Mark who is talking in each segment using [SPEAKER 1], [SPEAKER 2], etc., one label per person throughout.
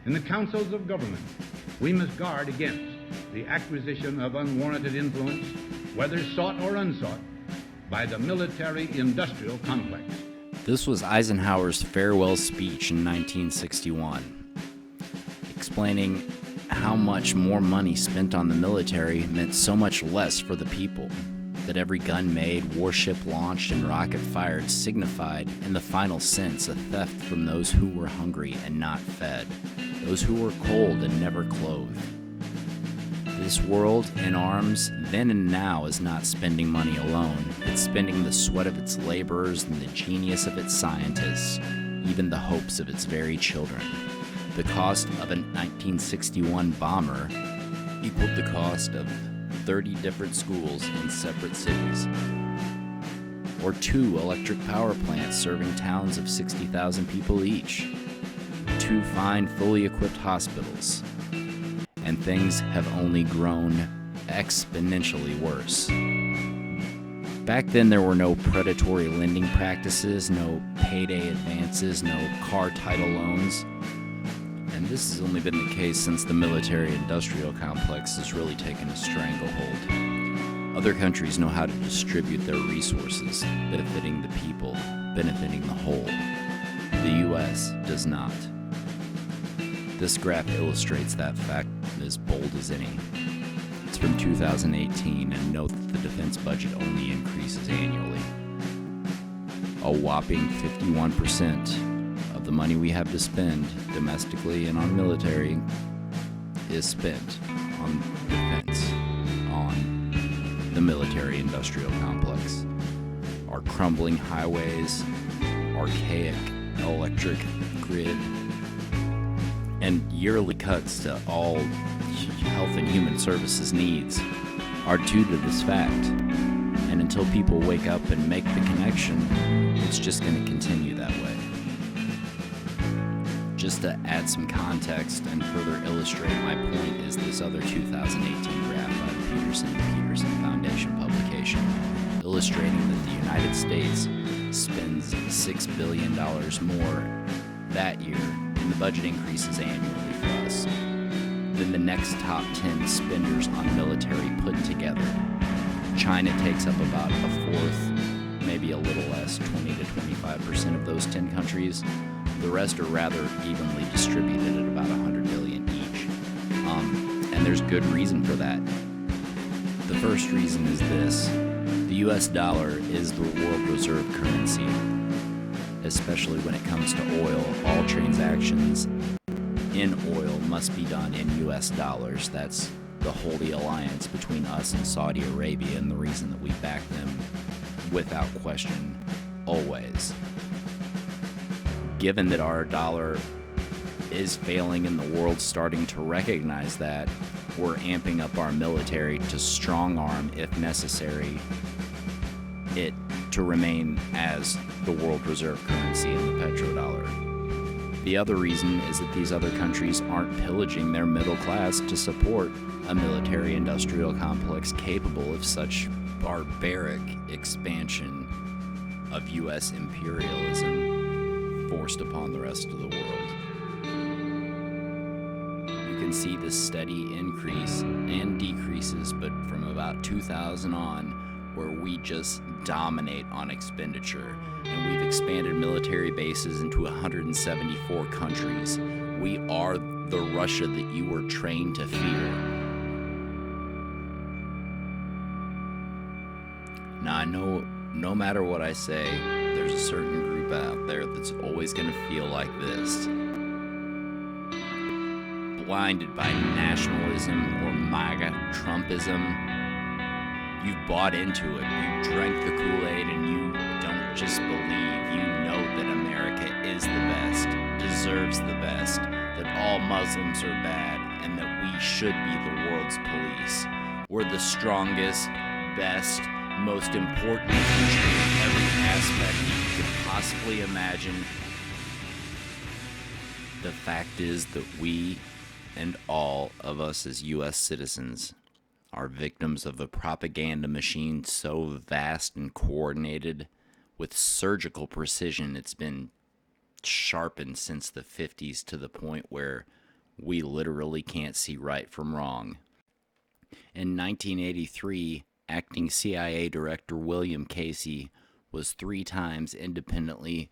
[SPEAKER 1] In the councils of government, we must guard against the acquisition of unwarranted influence, whether sought or unsought, by the military-industrial complex.
[SPEAKER 2] This was Eisenhower's farewell speech in 1961, explaining how much more money spent on the military meant so much less for the people, that every gun made, warship launched, and rocket fired signified, in the final sense, a theft from those who were hungry and not fed, those who were cold and never clothed. This world in arms, then and now, is not spending money alone. It's spending the sweat of its laborers and the genius of its scientists, even the hopes of its very children. The cost of a 1961 bomber equaled the cost of 30 different schools in separate cities, or 2 electric power plants serving towns of 60,000 people each, 2 fine, fully equipped hospitals. And things have only grown exponentially worse. Back then, there were no predatory lending practices, no payday advances, no car title loans. And this has only been the case since the military-industrial complex has really taken a stranglehold. Other countries know how to distribute their resources, benefiting the people, benefiting the whole. The U.S. does not. This graph illustrates that fact as bold as any. It's from 2018, and note that the defense budget only increases annually. A whopping 51% of the money we have to spend domestically and on military is spent on defense, on the military-industrial complex. Our crumbling highways, archaic electric grid, and yearly cuts to all health and human services needs are due to this fact. And until people wake up and make the connection, it's just going to continue that way. Just to add some context and further illustrate my point is this other 2018 graph by the Peterson Foundation publication, illustrating that the United States spends $6 billion more that year in the budget increases annually for us than the next top 10 spenders on military put together. China takes up about a fourth, maybe a little less, 20 to 25% of those 10 countries. The rest are rather evenly distributed at about $100 billion each. And there's good reason for that. The first reason is this: the US dollar is the world reserve currency. Especially when it comes to oil, all transactions in oil must be done in US dollars. That's the holy alliance between us and Saudi Arabia, and the reason that we back them without question, always. Given that our dollar is failing and the world's starting to recognize that, we're amping up our military to strong arm, if necessary, it to remain as the world reserve currency in the petrodollar. The other reason is that these other countries aren't pillaging their middle class to support a military-industrial complex capable of such barbaric expansion of U.S. imperialism forced upon the rest of the world. You can see this steady increase and decreases, but from about 2000 on, where we just dominate on expenditure, and we've expanded military bases into 174 countries. We are the Russia that you were trained to fear. Now, I know no matter what I say, there's a certain group out there that's always going to feel like this. Blinded by nationalism or MAGA Trumpism. You've bought into it, you drank the Kool-Aid, and you don't just believe, you know that America is the best, deserves the best, that all Muslims are bad, and that we should be the world's police. We're the strongest, best, most important country in every aspect you could possibly imagine. The fact is that we, and all of us as U.S. citizens, are victims of a propaganda machine so vast and coordinated with surgical precision it's been sharpened since the 50s to the point where we literally can't see right from wrong. In 1983, acting CIA Director William Casey was 3 times independently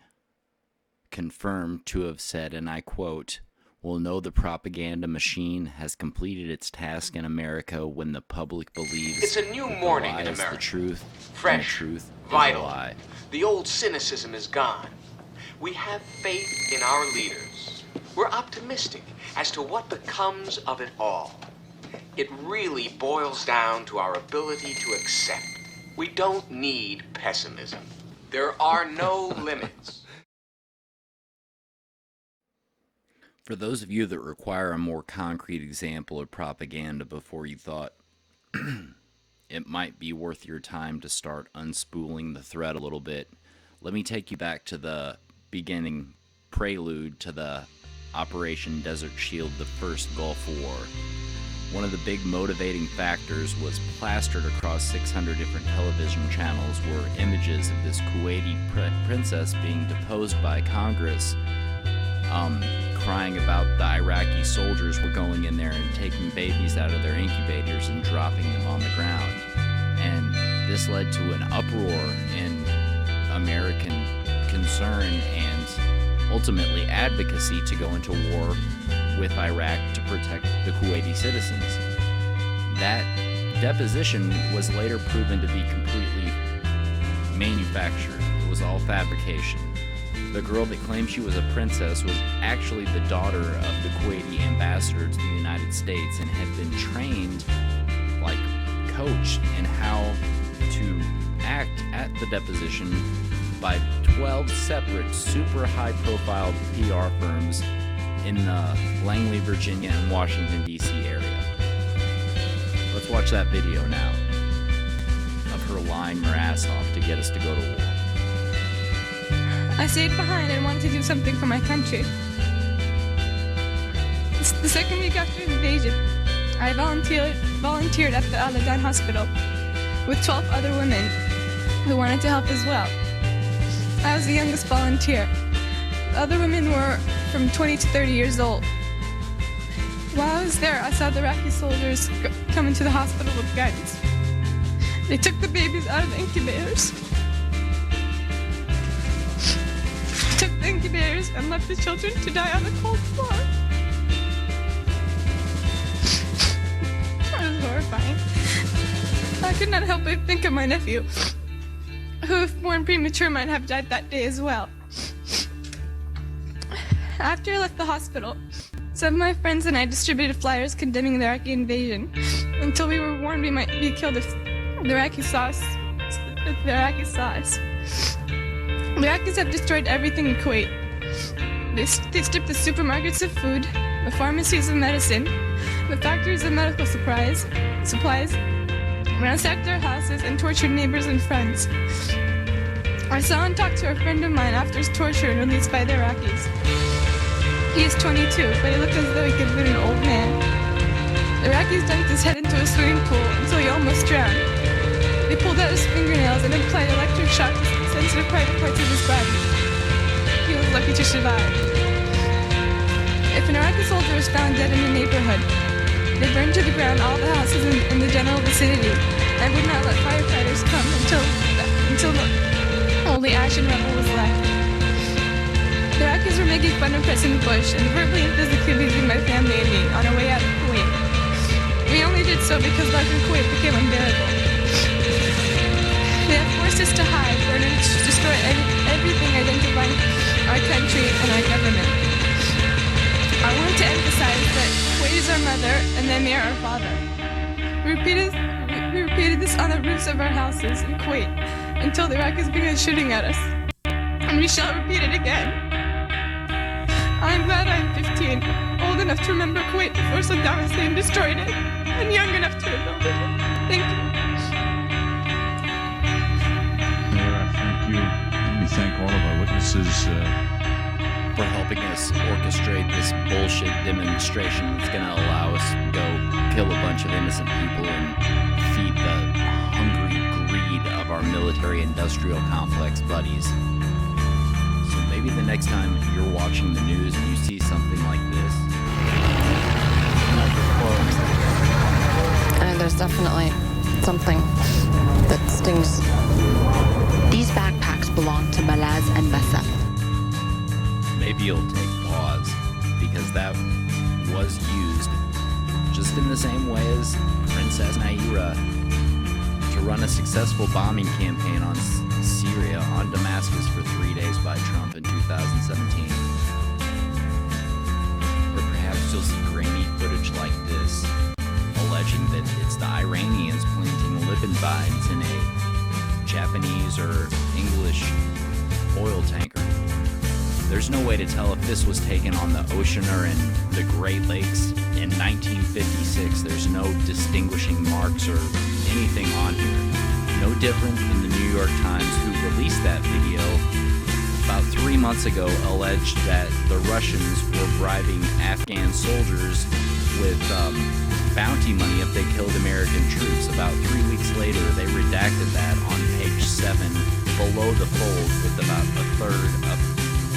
[SPEAKER 2] confirmed to have said, and I quote, "We'll know the propaganda machine has completed its task in America when the public believes
[SPEAKER 3] it's a new morning in
[SPEAKER 2] the lie is
[SPEAKER 3] America.
[SPEAKER 2] the truth,
[SPEAKER 3] Fresh,
[SPEAKER 2] and the truth
[SPEAKER 3] vital.
[SPEAKER 2] is a lie."
[SPEAKER 3] The old cynicism is gone. We have faith in our leaders. We're optimistic as to what becomes of it all. It really boils down to our ability to accept. We don't need pessimism. There are no limits.
[SPEAKER 2] For those of you that require a more concrete example of propaganda before you thought it might be worth your time to start unspooling the thread a little bit, let me take you back to the beginning prelude to the Operation Desert Shield, the first Gulf War. One of the big motivating factors was plastered across 600 different television channels were images of this Kuwaiti princess being deposed by Congress, crying about the Iraqi soldiers were going in there and taking babies out of their incubators and dropping them on the ground. And this led to an uproar in American concern and ultimately advocacy to go into war with Iraq to protect the Kuwaiti citizens. That deposition was later proven to be completely manufactured. It was all fabrication. The girl that claimed she was a princess was actually the daughter of the Kuwaiti ambassador to the United States and had been trained, like coached in how to act at the deposition by 12 separate super high-profile PR firms in the Langley, Virginia, and Washington, D.C. area. Let's watch that video now of her lying her ass off to get us to go to war.
[SPEAKER 4] I stayed behind and wanted to do something for my country. The second week after the invasion, I volunteered at the Al-Adan hospital with 12 other women who wanted to help as well. I was the youngest volunteer. The other women were from 20 to 30 years old. While I was there, I saw the Iraqi soldiers come into the hospital with guns. They took the babies out of the incubators. Took the incubators and left the children to die on the cold floor. It was horrifying. I could not help but think of my nephew, who, if born premature, might have died that day as well. After I left the hospital, some of my friends and I distributed flyers condemning the Iraqi invasion until we were warned we might be killed if the Iraqis saw us. The Iraqis have destroyed everything in Kuwait. They stripped the supermarkets of food, the pharmacies of medicine, the factories of medical supplies, ransacked their houses, and tortured neighbors and friends. I saw and talked to a friend of mine after his torture and released by the Iraqis. He is 22, but he looked as though he could have been an old man. The Iraqis dunked his head into a swimming pool until he almost drowned. They pulled out his fingernails and applied electric shock to sensitive private parts of his body. He was lucky to survive. If an Iraqi soldier was found dead in the neighborhood, they burned to the ground all the houses in the general vicinity and would not let firefighters come until only ash and rubble was left. The Iraqis were making fun of President Bush and verbally and physically abusing my family and me on our way out of Kuwait. We only did so because life in Kuwait became unbearable. They have forced us to hide, burn, and destroy everything identifying our country and our government. I want to emphasize that Kuwait is our mother and the Emir our father. We repeated this on the roofs of our houses in Kuwait until the Iraqis began shooting at us. And we shall repeat it again. I'm glad I am 15, old enough to remember Kuwait before Saddam Hussein destroyed it, and young enough to rebuild it. Thank you.
[SPEAKER 5] Thank you. We thank all of our witnesses
[SPEAKER 2] for helping us orchestrate this bullshit demonstration that's going to allow us to go kill a bunch of innocent people and feed the hungry greed of our military-industrial complex buddies. So maybe the next time you're watching the news and you see something like this,
[SPEAKER 6] definitely something that stings.
[SPEAKER 7] These backpacks belong to Malaz and Basem.
[SPEAKER 2] Maybe you'll take pause, because that was used just in the same way as Princess Naira to run a successful bombing campaign on Syria, on Damascus for 3 days by Trump in 2017. Or perhaps you'll see grainy footage like this, alleging that it's the Iranians planting Libyan vines in a Japanese or English oil tanker. There's no way to tell if this was taken on the ocean or in the Great Lakes in 1956. There's no distinguishing marks or anything on here. No different than the New York Times, who released that video about 3 months ago, alleged that the Russians were bribing Afghan soldiers with bounty money if they killed American troops. About 3 weeks later, they redacted that on page 7, below the fold, with about a third of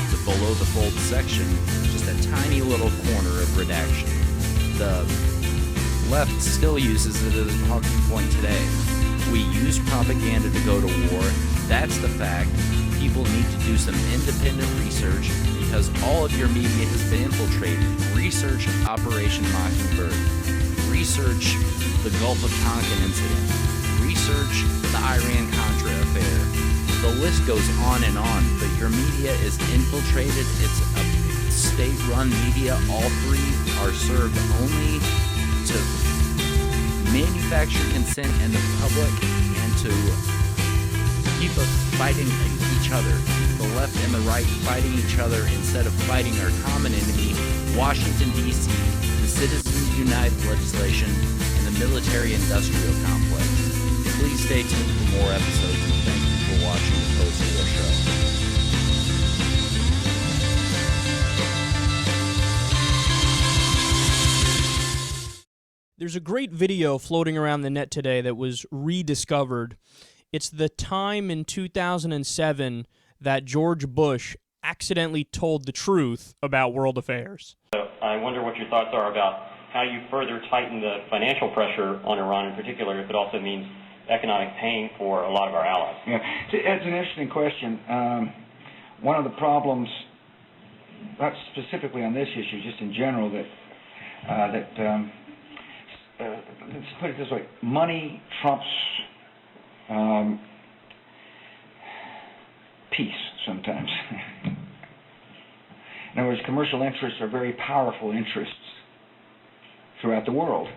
[SPEAKER 2] the below the fold section, just a tiny little corner of redaction. The left still uses it as a talking point today. We use propaganda to go to war. That's the fact. People need to do some independent research, because all of your media has been infiltrated. Research Operation Mockingbird. Research the Gulf of Tonkin incident. Research the Iran-Contra affair. The list goes on, but your media is infiltrated. It's a state-run media. All three are served only to manufacture consent in the public and to keep us fighting each other. The left and the right fighting each other instead of fighting our common enemy, Washington, D.C., the Citizens United legislation, and the military-industrial complex. Please stay tuned for more episodes, and thank you for watching the Post-War Show.
[SPEAKER 8] There's a great video floating around the net today that was rediscovered. It's the time in 2007 that George Bush accidentally told the truth about world affairs.
[SPEAKER 9] I wonder what your thoughts are about how you further tighten the financial pressure on Iran in particular, if it also means economic pain for a lot of our allies.
[SPEAKER 10] Yeah, it's an interesting question. One of the problems, not specifically on this issue, just in general, let's put it this way: money trumps peace sometimes. In other words, commercial interests are very powerful interests throughout the world.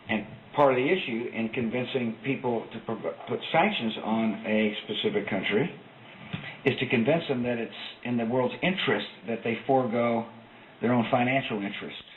[SPEAKER 10] And part of the issue in convincing people to put sanctions on a specific country is to convince them that it's in the world's interest that they forego their own financial interests.